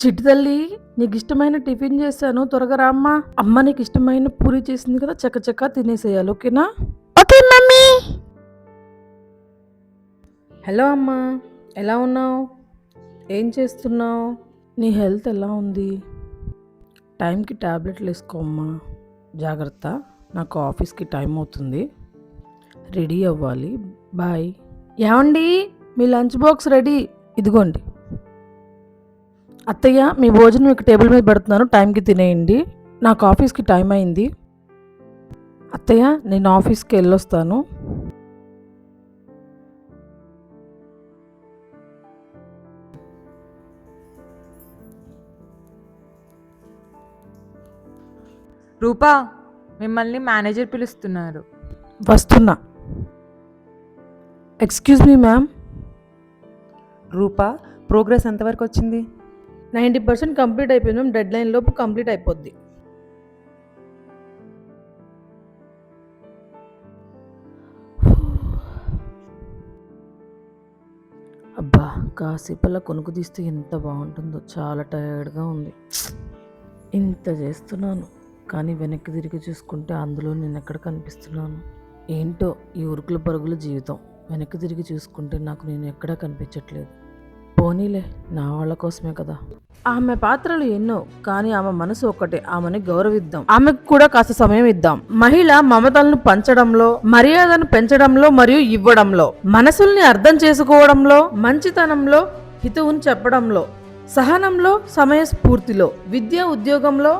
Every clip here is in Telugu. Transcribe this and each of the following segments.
చిట్టి తల్లి, నీకు ఇష్టమైన టిఫిన్ చేశాను, త్వరగా రామ్మా. అమ్మ నీకు ఇష్టమైన పూరి చేసింది కదా, చక్కచక్క తినేసేయాలి, ఓకేనా? Okay mummy. హలో అమ్మా, ఎలా ఉన్నావు? ఏం చేస్తున్నావు? నీ హెల్త్ ఎలా ఉంది? టైంకి టాబ్లెట్లు వేసుకో అమ్మా, జాగ్రత్త. నాకు ఆఫీస్కి టైం అవుతుంది, రెడీ అవ్వాలి. బాయ్. ఏమండి, మీ లంచ్ బాక్స్ రెడీ, ఇదిగోండి. అత్తయ్య, మీ భోజనం ఇక టేబుల్ మీద పెడుతున్నాను, టైంకి తినేయండి. నాకు ఆఫీస్కి టైం అయింది. అత్తయ్య, నేను ఆఫీస్కి వెళ్ళొస్తాను. రూపా, మిమ్మల్ని మేనేజర్ పిలుస్తున్నారు. వస్తున్నా. Excuse me ma'am. Rupa, progress ఎంతవరకు వచ్చింది? 90% కంప్లీట్ అయిపోయింది మ్యామ్, డెడ్ లైన్ లోపు కంప్లీట్ అయిపోద్ది. అబ్బా, కాసేపల్లా కొనుక్కు తీస్తే ఎంత బాగుంటుందో. చాలా టైర్డ్గా ఉంది. ఇంత చేస్తున్నాను, కానీ వెనక్కి తిరిగి చూసుకుంటే అందులో నేను ఎక్కడ కనిపిస్తున్నాను? ఏంటో ఈ ఉరుకుల పరుగుల జీవితం. వెనక్కి తిరిగి చూసుకుంటే నాకు నేను ఎక్కడా కనిపించట్లేదు. పోనీలే, నా వాళ్ళ కోసమే కదా. ఆమె పాత్రలు ఎన్నో, కానీ ఆమె మనసు ఒక్కటే. ఆమెని గౌరవిద్దాం, ఆమెకు కూడా కాస్త సమయం ఇద్దాం. మహిళ మమతలను పంచడంలో, మర్యాదను పెంచడంలో మరియు ఇవ్వడంలో, మనసుల్ని అర్థం చేసుకోవడంలో, మంచితనంలో, హితవుని చెప్పడంలో, సహనంలో, సమయస్ఫూర్తిలో, విద్య ఉద్యోగంలో,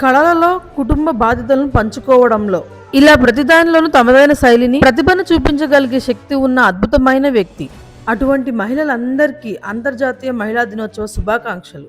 కళలలో, కుటుంబ బాధ్యతలను పంచుకోవడంలో, ఇలా ప్రతిదానిలోనూ తమదైన శైలిని, ప్రతిభను చూపించగలిగే శక్తి ఉన్న అద్భుతమైన వ్యక్తి. అటువంటి మహిళలందరికీ అంతర్జాతీయ మహిళా దినోత్సవ శుభాకాంక్షలు.